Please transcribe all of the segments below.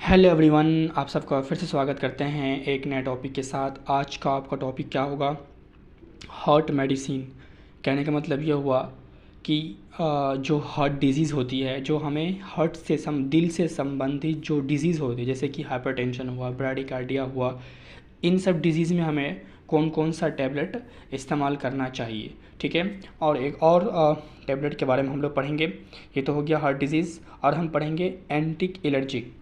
Hello everyone, आप सबका फिर से स्वागत करते हैं एक नए टॉपिक के साथ। आज का आपका टॉपिक क्या होगा? Heart medicine. कहने का मतलब ये हुआ कि जो हार्ट डिजीज़ होती है, जो हमें हार्ट से दिल से संबंधित जो डिजीज़ होती है, जैसे कि हाइपरटेंशन हुआ, ब्राडिकार्डिया हुआ, इन सब डिजीज़ में हमें कौन कौन सा टैबलेट इस्तेमाल करना चाहिए। ठीक है। और एक और टैबलेट के बारे में हम लोग पढ़ेंगे। ये तो हो गया हार्ट डिजीज़। और हम पढ़ेंगे एंटी एलर्जिक,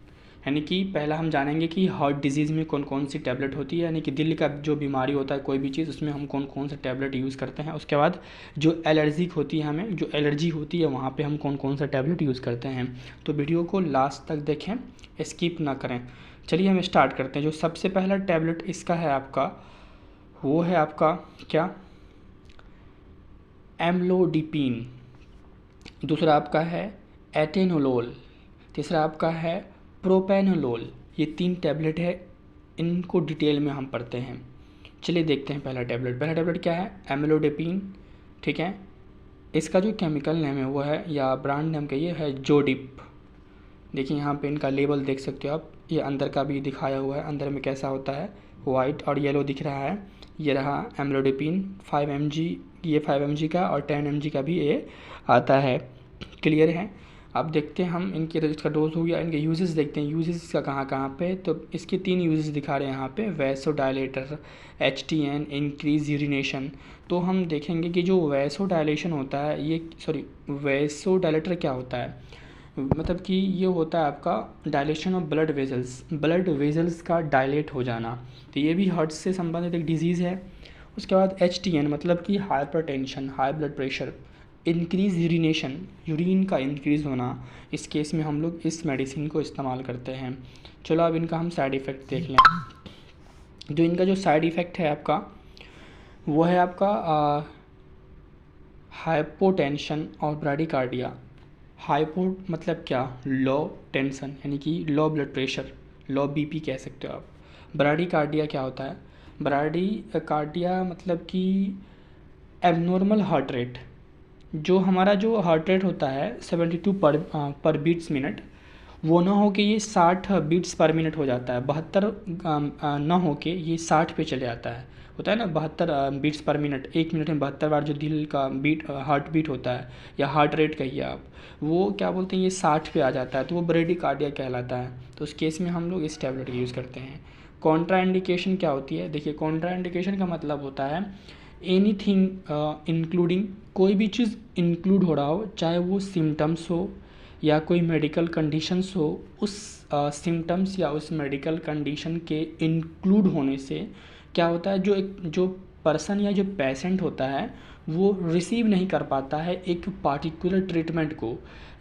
यानी कि पहला हम जानेंगे कि हार्ट डिजीज़ में कौन कौन सी टैबलेट होती है, यानी कि दिल का जो बीमारी होता है कोई भी चीज़, उसमें हम कौन कौन सा टैबलेट यूज़ करते हैं। उसके बाद जो एलर्जिक होती है, हमें जो एलर्जी होती है वहाँ पे हम कौन कौन सा टैबलेट यूज़ करते हैं। तो वीडियो को लास्ट तक देखें, स्किप ना करें। चलिए हम स्टार्ट करते हैं। जो सबसे पहला टैबलेट इसका है आपका, वो है आपका क्या, एम्लोडिपिन। दूसरा आपका है एटेनोलोल। तीसरा आपका है प्रोपेनोलोल। ये 3 टैबलेट है, इनको डिटेल में हम पढ़ते हैं। चलिए देखते हैं पहला टैबलेट क्या है, एम्लोडिपिन। ठीक है। इसका जो केमिकल नेम है वो है, या ब्रांड नेम कहिए, है जोडिप। देखिए यहाँ पे इनका लेबल देख सकते हो आप, ये अंदर का भी दिखाया हुआ है, अंदर में कैसा होता है, वाइट और येलो दिख रहा है। ये रहा एम्लोडिपिन 5 mg, ये 5 mg का और 10 mg का भी ये आता है। क्लियर है। अब देखते हैं हम इनके, तो इसका डोज हो गया, इनके यूजेस देखते हैं। यूजेस इसका कहाँ कहाँ पे, तो इसके 3 यूजेस दिखा रहे हैं यहाँ पे, वैसोडायलेटर, HTN, इंक्रीज यूरिनेशन। तो हम देखेंगे कि जो वैसोडायलेशन होता है, ये वैसोडायलेटर क्या होता है, मतलब कि ये होता है आपका डायलेशन ऑफ ब्लड वेजल्स का डायलेट हो जाना। तो ये भी हार्ट से संबंधित एक डिजीज़ है। उसके बाद HTN मतलब कि hypertension, high blood pressure. Increase urination, urine का इंक्रीज़ होना। इस केस में हम लोग इस मेडिसिन को इस्तेमाल करते हैं। चलो अब इनका हम साइड इफ़ेक्ट देख लें। जो इनका जो साइड इफ़ेक्ट है आपका, वो है आपका हाइपोटेंशन और ब्राडिकार्डिया। हाइपो मतलब क्या, लो टेंशन, यानी कि लो ब्लड प्रेशर, लो बीपी कह सकते हो आप। ब्राडिकार्डिया क्या होता है, ब्राडिकार्डिया मतलब कि एबनॉर्मल हार्ट रेट। जो हमारा जो हार्ट रेट होता है 72 पर बीट्स मिनट, वो ना हो कि ये 60 बीट्स पर मिनट हो जाता है, 72 ना हो के ये 60 पे चले जाता है। होता है ना 72 बीट्स पर मिनट, 1 मिनट में 72 बार जो दिल का हार्ट बीट होता है, या हार्ट रेट कहिए आप, वो क्या बोलते हैं, ये 60 पे आ जाता है, तो वो ब्रेडिकार्डिया कहलाता है। तो उस केस में हम लोग इस टैबलेट यूज़ करते हैं। कॉन्ट्रा इंडिकेशन क्या होती है, देखिए कॉन्ट्रा इंडिकेशन का मतलब होता है एनीथिंग इंक्लूडिंग, कोई भी चीज़ इंक्लूड हो रहा हो, चाहे वो सिम्टम्स हो या कोई मेडिकल कंडीशंस हो, उस सिम्टम्स या उस मेडिकल कंडीशन के इंक्लूड होने से क्या होता है, जो पर्सन या जो पेशेंट होता है वो रिसीव नहीं कर पाता है एक पार्टिकुलर ट्रीटमेंट को,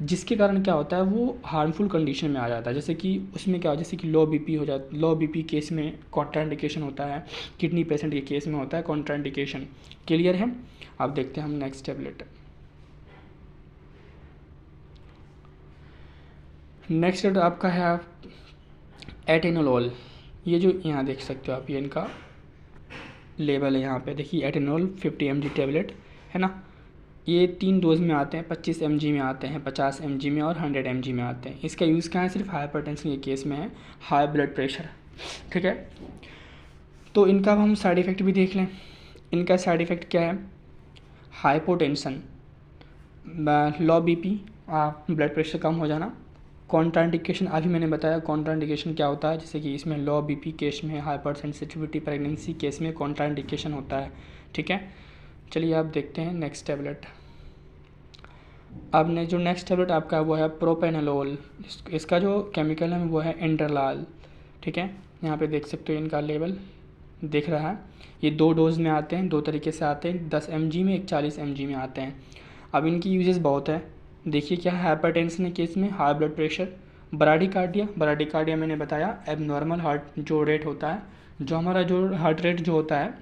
जिसके कारण क्या होता है वो हार्मफुल कंडीशन में आ जाता है। जैसे कि उसमें क्या, जैसे कि लो बीपी हो जाता, लो बीपी केस में कॉन्ट्राइंडिकेशन होता है, किडनी पेशेंट के केस में होता है कॉन्ट्राइंडिकेशन। क्लियर है। अब देखते हैं हम नेक्स्ट टैबलेट। नेक्स्ट आपका है एटेनोलोल। ये जो यहाँ देख सकते हो आप, ये इनका लेबल है, यहाँ पे देखिए एटेनोल 50 mg टैबलेट है ना। ये 3 डोज में आते हैं, 25 mg में आते हैं, 50 mg में और 100 mg में आते हैं। इसका यूज़ कहाँ है, सिर्फ हाइपरटेंशन के केस में है, हाई ब्लड प्रेशर। ठीक है। तो इनका अब हम साइड इफ़ेक्ट भी देख लें। इनका साइड इफ़ेक्ट क्या है, hypotension, low BP, blood pressure कम हो जाना। कॉन्ट्राइंडिकेशन अभी मैंने बताया कॉन्ट्राइंडिकेशन क्या होता है, जैसे कि इसमें लो बीपी केस में, हाइपर सेंसिटिविटी प्रेगनेंसी केस में कॉन्ट्राइंडिकेशन होता है। ठीक है। चलिए आप देखते हैं नेक्स्ट टैबलेट। अब ने जो नेक्स्ट टैबलेट आपका वो है प्रोपेनोलोल। इसका जो केमिकल है वो है इंटरलाल। ठीक है। यहाँ पे देख सकते हो इनका लेबल दिख रहा है। ये 2 डोज में आते हैं, 2 तरीके से आते हैं, 10 mg में, एक 40 mg में आते हैं। अब इनकी यूजेस बहुत है। देखिए क्या है, हाइपरटेंशन केस में, हाई ब्लड प्रेशर, ब्राडिकार्डिया मैंने बताया एबनॉर्मल हार्ट जो रेट होता है, जो हमारा जो हार्ट रेट जो होता है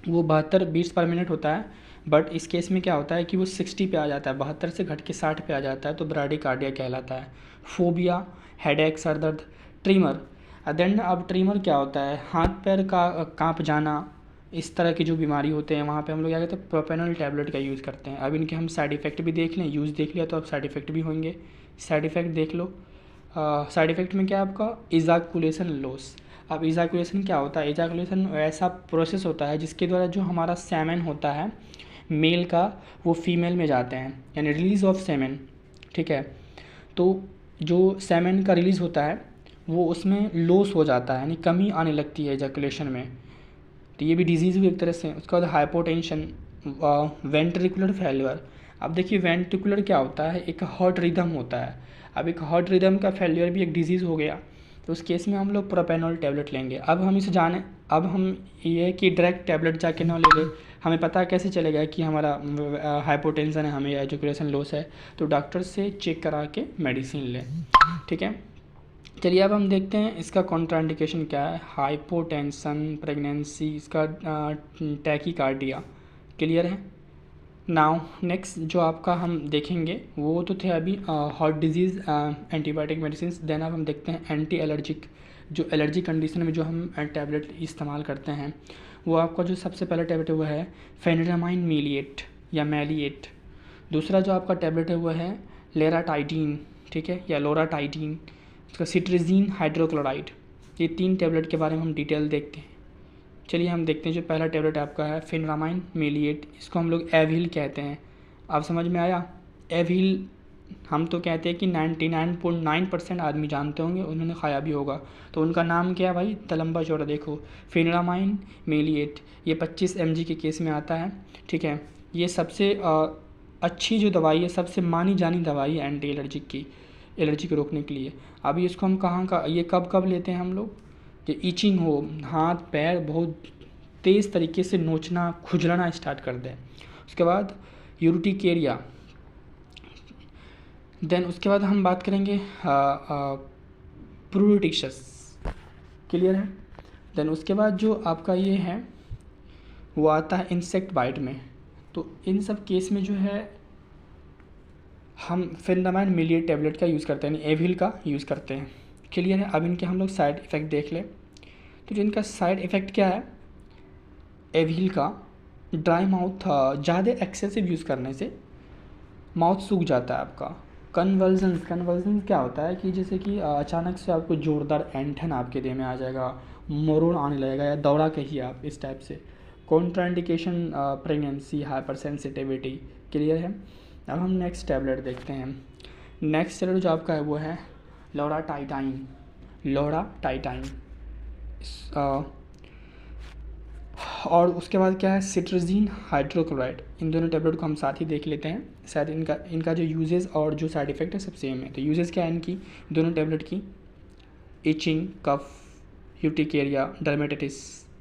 वो 72 बीट्स पर मिनट होता है, बट इस केस में क्या होता है कि वो 60 पे आ जाता है, 72 से घट के 60 पे आ जाता है, तो ब्राडिकार्डिया कहलाता है। फोबिया, हेडेक, सर दर्द, ट्रीमर। देन अब ट्रीमर क्या होता है, हाथ पैर का कांप जाना, इस तरह की जो बीमारी होते हैं वहाँ पे हम लोग क्या कहते हैं, प्रोपेनोल टैबलेट का यूज़ करते हैं। अब इनके हम साइड इफ़ेक्ट भी देख लें, यूज़ देख लिया तो अब साइड इफ़ेक्ट भी होंगे। साइड इफ़ेक्ट देख लो। साइड इफ़ेक्ट में क्या है आपका, इजाकुलेशन लॉस। अब इजाकुलेशन क्या होता है, इजाकुलेशन ऐसा प्रोसेस होता है जिसके द्वारा जो हमारा सेमेन होता है मेल का वो फीमेल में जाते हैं, यानी रिलीज़ ऑफ सेमेन, ठीक है। तो जो सेमेन का रिलीज़ होता है वो उसमें लॉस हो जाता है, यानी कमी आने लगती है इजैकुलेशन में। तो ये भी डिजीज़ हुई एक तरह से। उसके बाद हाइपोटेंशन, वेंट्रिकुलर फेल्यूर। अब देखिए वेंट्रिकुलर क्या होता है, एक हार्ट रिदम होता है। अब एक हार्ट रिदम का फेल्यूर भी एक डिजीज़ हो गया, तो उस केस में हम लोग प्रोपेनॉल टैबलेट लेंगे। अब हम इसे जाने, अब हम ये कि डायरेक्ट टैबलेट जाके ना ले ले, हमें पता कैसे चलेगा कि हमारा हाइपोटेंशन है, हमें एजुकेशन लॉस है, तो डॉक्टर से चेक करा के मेडिसिन लें, ठीक है। चलिए अब हम देखते हैं इसका कॉन्ट्राइंडिकेशन क्या है। हाइपोटेंशन, प्रेगनेंसी, इसका टैकीकार्डिया, क्लियर है। नाउ नेक्स्ट जो आपका हम देखेंगे वो तो थे अभी heart disease antibiotic medicine. Then अब हम देखते हैं एंटी एलर्जिक, जो एलर्जी कंडीशन में जो हम टैबलेट इस्तेमाल करते हैं, वो आपका जो सबसे पहला टैबलेट है वो है फेनिरामाइन मीलिएट या मैलिएट। दूसरा जो आपका टैबलेट है वो है लेराटाइडीन, ठीक है, या लोराटाइडीन। उसका सिट्रिजीन हाइड्रोक्लोराइड। ये 3 टैबलेट के बारे में हम डिटेल देखते हैं। चलिए हम देखते हैं। जो पहला टैबलेट आपका है फेनिरामाइन मीलिएट, इसको हम लोग एविल कहते हैं। आप समझ में आया, एविल हम तो कहते हैं कि 99.9% आदमी जानते होंगे, उन्होंने खाया भी होगा। तो उनका नाम क्या है भाई, तलम्बा चौड़ा। देखो फेनिरामाइन मीलिएट, ये 25 mg के केस में आता है, ठीक है। ये सबसे अच्छी जो दवाई है, सबसे मानी जानी दवाई है एंटी एलर्जिक की, एलर्जी को रोकने के लिए। अभी इसको हम कहाँ का, ये कब कब लेते हैं हम लोग, कि ईचिंग हो, हाथ पैर बहुत तेज़ तरीके से नोचना खुजलाना स्टार्ट कर दें। उसके बाद यूरिटिकेरिया। देन उसके बाद हम बात करेंगे प्रूरिटिशस, क्लियर है। देन उसके बाद जो आपका ये है वो आता है इंसेक्ट बाइट में। तो इन सब केस में जो है हम फेनिरामाइन मीलिएट टैबलेट का यूज़ करते हैं, यानी एविल का यूज़ करते हैं, क्लियर है। अब इनके हम लोग साइड इफ़ेक्ट देख लें। तो जो इनका साइड इफ़ेक्ट क्या है एविल का, ड्राई माउथ, ज़्यादा एक्सेसिव यूज़ करने से माउथ सूख जाता है आपका। कन्वर्जन क्या होता है कि जैसे कि अचानक से आपको ज़ोरदार ऐंठन आपके देह में आ जाएगा, मरोड़ आने लगेगा, या दौड़ा कहिए आप, इस टाइप से। Contraindication pregnancy, hyper sensitivity, clear है। अब हम नेक्स्ट टैबलेट देखते हैं। नेक्स्ट टैबलेट जो आपका है वो है लोराटाइडाइन, लोराटाइडाइन। और उसके बाद क्या है सिट्रिजीन हाइड्रोक्लोराइड। इन दोनों टैबलेट को हम साथ ही देख लेते हैं, शायद इनका जो यूजेस और जो साइड इफ़ेक्ट है सब सेम है। तो यूजेस क्या है इनकी, दोनों टैबलेट की, इचिंग, कफ, यूटिकेरिया, डर्मेटाइटिस,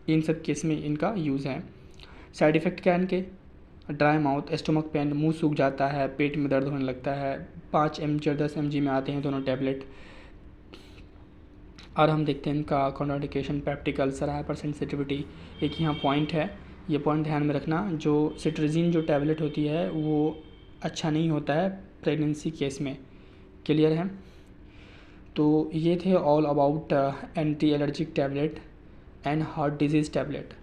इन सब केस में इनका यूज़ है। साइड इफ़ेक्ट क्या है इनके, ड्राई माउथ, स्टमक पेन, मुंह सूख जाता है, पेट में दर्द होने लगता है। 5 mg और 10 mg में आते हैं दोनों टैबलेट। और हम देखते हैं इनका contraindication, peptic ulcer, hyper sensitivity. एक यहाँ पॉइंट है, ये पॉइंट ध्यान में रखना, जो सिट्रिजीन जो टैबलेट होती है वो अच्छा नहीं होता है प्रेगनेंसी केस में, क्लियर है। तो ये थे all about anti allergic tablet and heart disease tablet.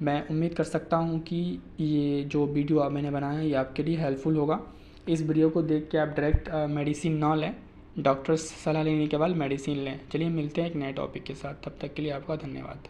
मैं उम्मीद कर सकता हूँ कि ये जो वीडियो मैंने बनाया है ये आपके लिए हेल्पफुल होगा। इस वीडियो को देख के आप डायरेक्ट मेडिसिन ना लें, डॉक्टर से सलाह लेने के बाद मेडिसिन लें। चलिए मिलते हैं एक नए टॉपिक के साथ, तब तक के लिए आपका धन्यवाद।